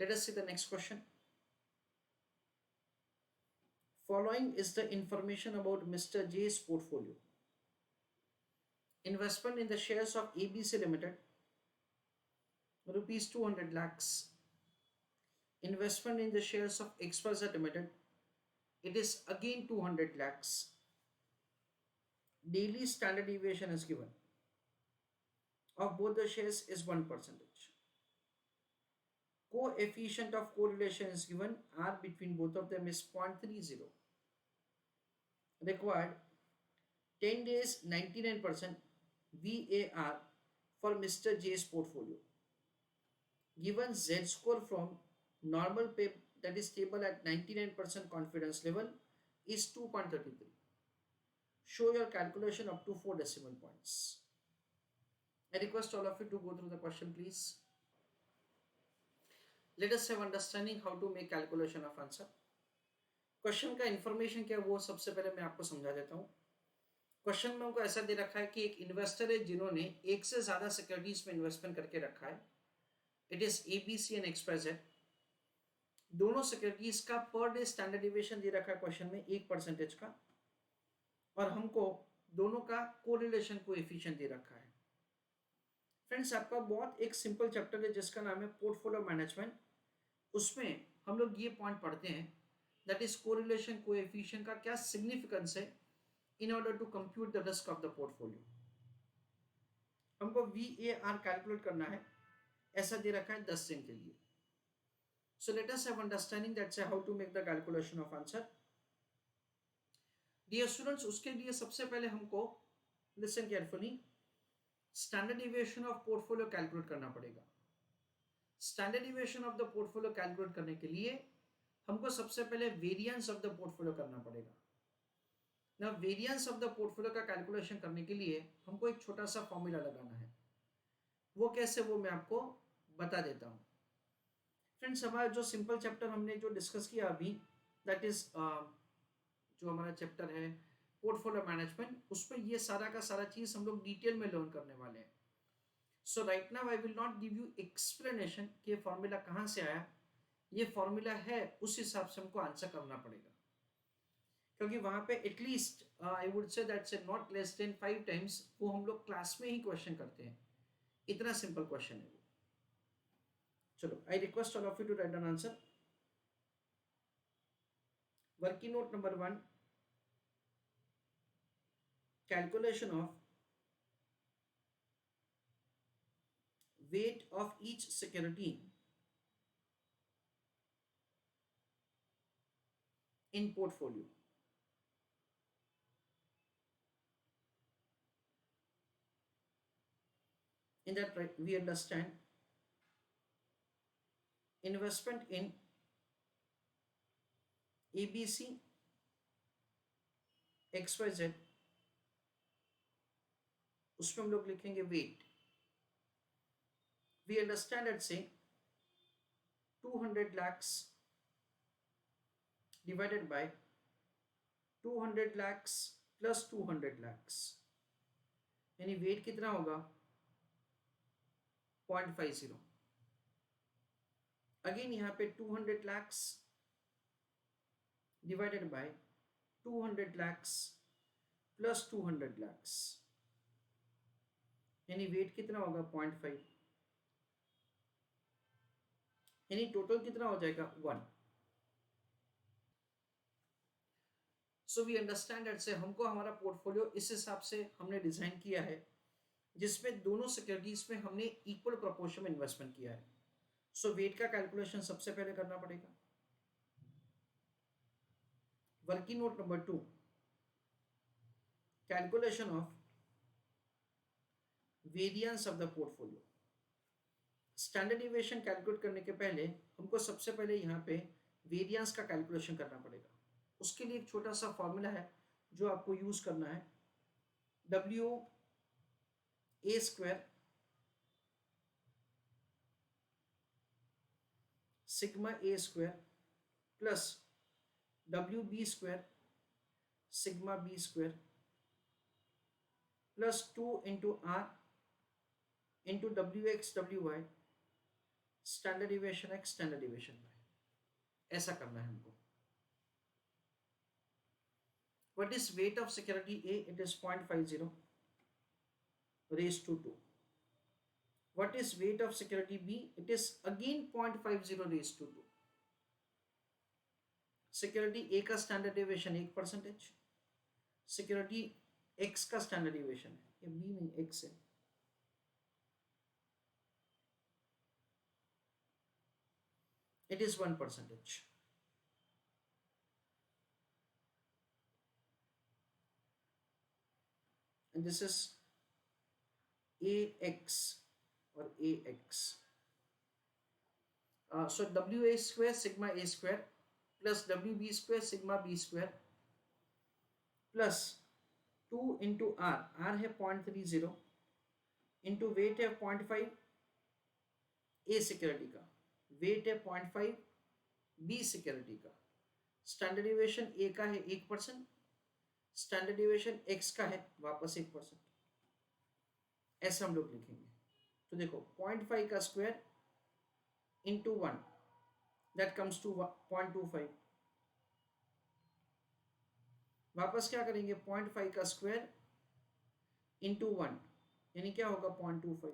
Let us see the next question. Following is the information about Mr. J's portfolio. Investment in the shares of ABC Limited, rupees 200 lakhs. Investment in the shares of XYZ Limited, it is again 200 lakhs. Daily standard deviation is given. Of both the shares is 1%. Coefficient of correlation is given. R between both of them is 0.30. Required 10 days 99% VAR for Mr. J's portfolio. Given Z score from normal pay that is stable at 99% confidence level is 2.33. Show your calculation up to 4 decimal points. I request all of you to go through the question, please. Let us have understanding how to make calculation of answer. Question का information क्या है वो सबसे पहले मैं आपको समझा देता हूँ. क्वेश्चन में हमको ऐसा दे रखा है कि एक इन्वेस्टर है जिन्होंने एक से ज्यादा सिक्योरिटीज में इन्वेस्टमेंट करके रखा है. It is ABC and XYZ. दोनों सिक्योरिटीज का पर डे स्टैंडर्ड डिविएशन दे रखा है क्वेश्चन में 1% का, और हमको दोनों का कोरिलेशन कोएफिशिएंट दे रखा है. फ्रेंड्स, आपका बहुत एक सिंपल चैप्टर है जिसका नाम है पोर्टफोलियो मैनेजमेंट. उसमें हम लोग ये पॉइंट पढ़ते हैं, दैट इज कोरिलेशन कोएफिशिएंट का क्या सिग्निफिकेंस है in order to compute the risk of the portfolio. हमको VAR कैलकुलेट करना है, ऐसा दे रखा है 10 दिन के लिए. So let us have understanding that's how to make the calculation of answer. Dear students, उसके लिए सबसे पहले हमको listen carefully standard deviation of portfolio calculate करना पड़ेगा. Standard deviation of the portfolio calculate करने के लिए हमको सबसे पहले वेरिएंस ऑफ द पोर्टफोलियो करना पड़ेगा. ना वेरिएंस ऑफ द पोर्टफोलियो का कैलकुलेशन करने के लिए हमको एक छोटा सा फॉर्मूला लगाना है. वो कैसे, वो मैं आपको बता देता हूँ. फ्रेंड्स, हमारा जो सिंपल चैप्टर हमने जो डिस्कस किया अभी, दैट इज जो हमारा चैप्टर है पोर्टफोलियो मैनेजमेंट, उसमें ये सारा का सारा चीज हम लोग डिटेल में लर्न करने वाले हैं. So right now I will not give you explanation कि फॉर्मूला कहाँ से आया. ये फॉर्मूला है, उस हिसाब से हमको आंसर करना पड़ेगा, क्योंकि वहां पे at least I would say that's not less than 5 times वो हम लोग क्लास में ही क्वेश्चन करते हैं. इतना सिंपल क्वेश्चन है वो. चलो, I request all of you to write an answer. Working note number 1, calculation of weight of each security in portfolio. In that, we understand investment in ABC, XYZ, उसमें हम लोग लिखेंगे वेट. वी अंडरस्टैंड एट से 200 lakhs divided by 200 lakhs plus 200 lakhs, यानी wait कितना होगा 0.50. Again यहाँ पे 200 lakhs divided by 200 lakhs plus 200 lakhs, यानी वेट कितना होगा 0.5, यानी टोटल कितना हो जाएगा 1. सो वी अंडरस्टैंड दैट से हमको हमारा पोर्टफोलियो इस हिसाब से हमने डिजाइन किया है जिसमें दोनों सिक्योरिटीज में हमने इक्वल प्रोपोर्शन में इन्वेस्टमेंट किया है. सो वेट का कैलकुलेशन सबसे पहले करना पड़ेगा. Working note number 2, calculation of variance of the portfolio. Standard deviation calculate करने के पहले हमको सबसे पहले यहाँ पे वेरिएंस का कैलकुलेशन करना पड़ेगा. उसके लिए एक छोटा सा फॉर्मूला है जो आपको यूज करना है. WA² sigma A² plus WB² sigma B² plus 2 into R into WX WY standard deviation X standard deviation Y, ऐसा करना है हमको. What is weight of security A? It is 0.50 raised to 2. What is weight of security B? It is again 0.50 raised to 2. Security ए का standard deviation 1%, security x का standard deviation है, ये B नहीं x है, it is 1%. And this is AX or AX. So WA square sigma A square plus WB square sigma B square plus 2 into R, R है 0.30 into weight है 0.5 A security का, wait है 0.5 B security का, standard deviation ए का है 1%, standard deviation x का है वापस 1%, ऐसा हम लोग लिखेंगे. तो देखो 0.5 का square into 1 that comes to 0.25. वापस क्या करेंगे 0.5 का स्क्वायर इंटू 1 यानी क्या होगा 0.25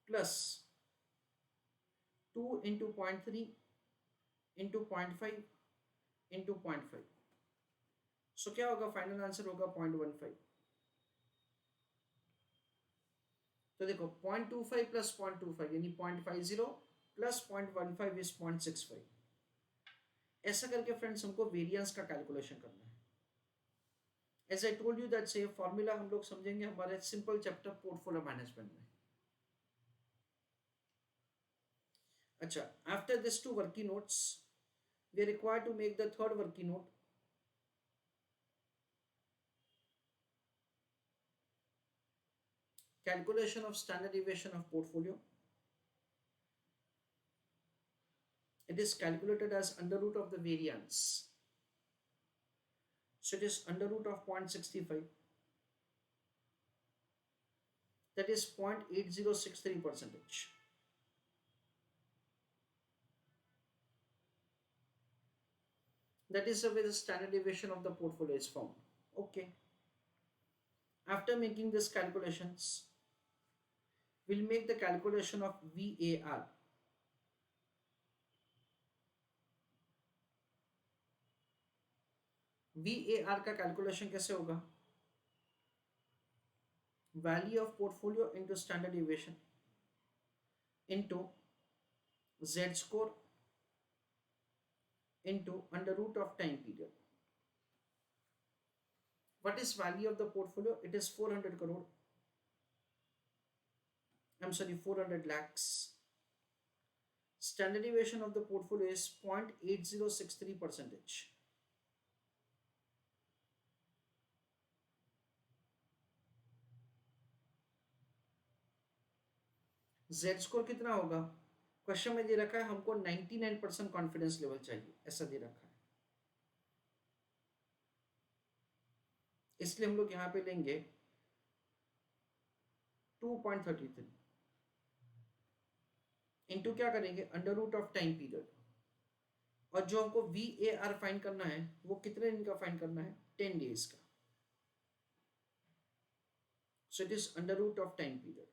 प्लस 2 इंटू 0.3 इंटू 0.5 इंटू 0.5. सो क्या होगा फाइनल आंसर होगा 0.15. तो देखो 0.25 प्लस 0.25 यानी 0.50 प्लस 0.15 इज 0.65. ऐसा करके फ्रेंड्स हमको वेरिएंस का कैलकुलेशन करना है. As I told you that से फॉर्मूला हम लोग समझेंगे हमारे सिंपल चैप्टर पोर्टफोलियो मैनेजमेंट में. अच्छा, after this two working notes we are required to make the third working note. Calculation of standard deviation of portfolio. It is calculated as under root of the variance. So it is under root of 0.65. That is 0.8063%. That is the way the standard deviation of the portfolio is found. Okay. After making these calculations, we'll make the calculation of VAR. VAR का calculation कैसे होगा? Value of portfolio into standard deviation into Z score into under root of time period. What is value of the portfolio? It is 400 crore. I'm sorry, 400 lakhs. Standard deviation of the portfolio is 0.8063%. Z score कितना होगा? Question में दे रखा है हमको 99% confidence level चाहिए, ऐसा दे रखा है. इसलिए हम लोग यहां पे लेंगे 2.33 इंटू क्या करेंगे under root of time period. और जो हमको VAR फाइंड करना है वो कितने दिन का फाइंड करना है? 10 डेज का. So it is under root of time period.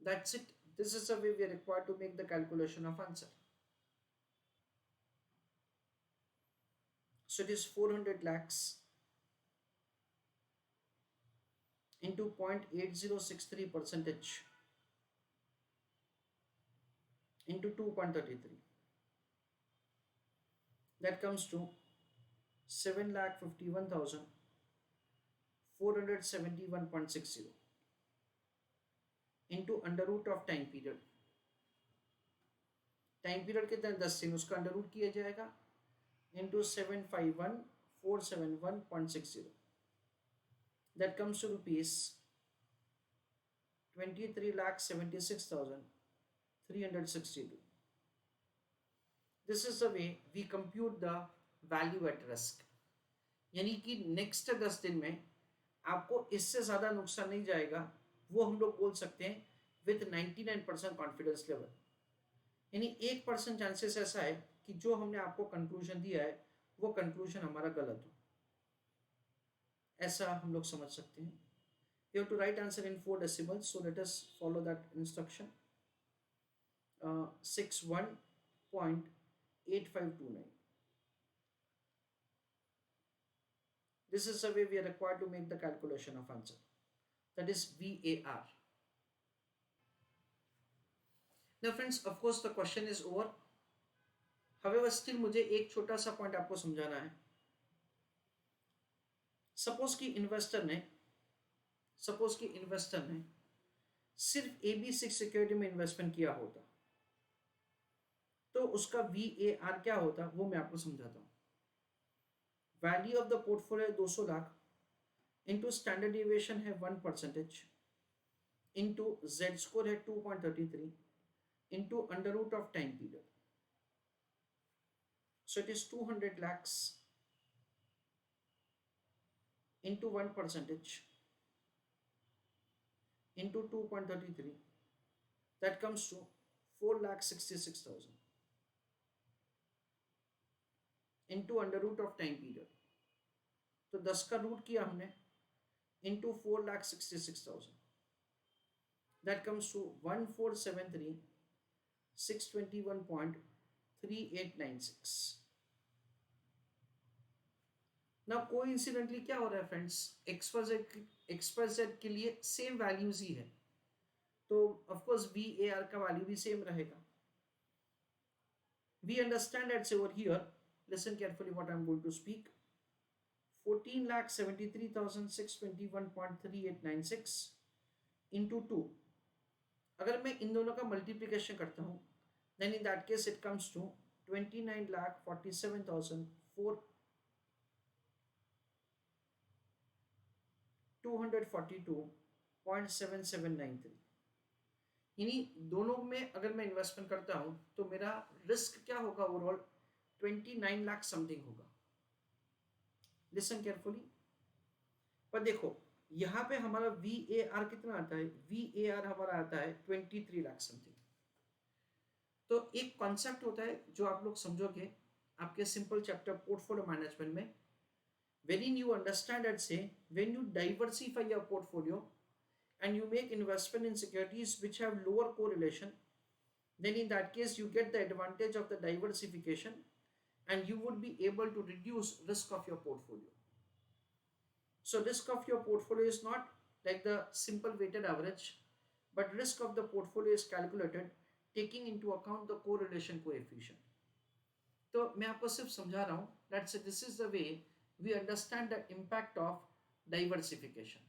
That's it. This is the way we are required to make the calculation of answer. So it is 400 lakhs into 0.8063% into 2.33. That comes to 7,51,471.60 into under root of time period. Time period कितना है 10 दिन, उसका under root किया जाएगा into 751,471.60. That comes to rupees 23,76,362. This is the way we compute the value at risk. यानी कि next 10 दिन में आपको इससे ज़्यादा नुकसान नहीं जाएगा वो हम लोग बोल सकते हैं विथ 99% कॉन्फिडेंस लेवल, यानी 1% चांसेस ऐसा है कि जो हमने आपको कंक्लूजन दिया है वो कंक्लूजन हमारा गलत हो, ऐसा हम लोग समझ सकते हैं. You have to write answer in 4 decimals, so let us follow that instruction. 61.8529. This is the way we are required to make the calculation of answer. That is VAR. Now friends, of course the question is over. However, still मुझे एक छोटा सा point आपको समझाना है. Suppose कि investor ने सिर्फ AB6 सिक्योरिटी में इन्वेस्टमेंट किया होता तो उसका VAR क्या होता वो मैं आपको समझाता हूँ. Value of the portfolio 200 lakh into standard deviation है 1% इंटू जेड स्कोर है 2.33 into under root of time period. So it is 200 lakhs into 1% into 2.33, that comes to 4,66,000 into under root of time period. तो 10 का root किया हमने into 4,66,000, that comes to 1473,621.3896. ना coincidentally क्या हो रहा है फ्रेंड्स, एक्सवाइजेड के लिए सेम वैल्यूज ही है, तो ऑफ कोर्स VAR का वैल्यू भी सेम रहेगा. We understand that over here, listen carefully what I am going to speak. 14,73,621.3896 into 2. अगर मैं इन दोनों का मल्टीप्लिकेशन करता हूँ then in that case it comes to 29,47,242.7793. यानी दोनों में अगर मैं इन्वेस्टमेंट करता हूं तो मेरा रिस्क क्या होगा ओवरऑल 29 लाख समथिंग होगा. Listen carefully. पर देखो यहां पे हमारा VAR कितना आता है, VAR हमारा आता है 23 लाख समथिंग. तो एक कॉन्सेप्ट होता है जो आप लोग समझोगे आपके सिंपल चैप्टर पोर्टफोलियो मैनेजमेंट में. Wherein you understand that say when you diversify your portfolio and you make investment in securities which have lower correlation, then in that case you get the advantage of the diversification and you would be able to reduce risk of your portfolio. So risk of your portfolio is not like the simple weighted average, but risk of the portfolio is calculated taking into account the correlation coefficient. तो मैं आपको सिर्फ समझा रहा हूँ that this is the way we understand the impact of diversification.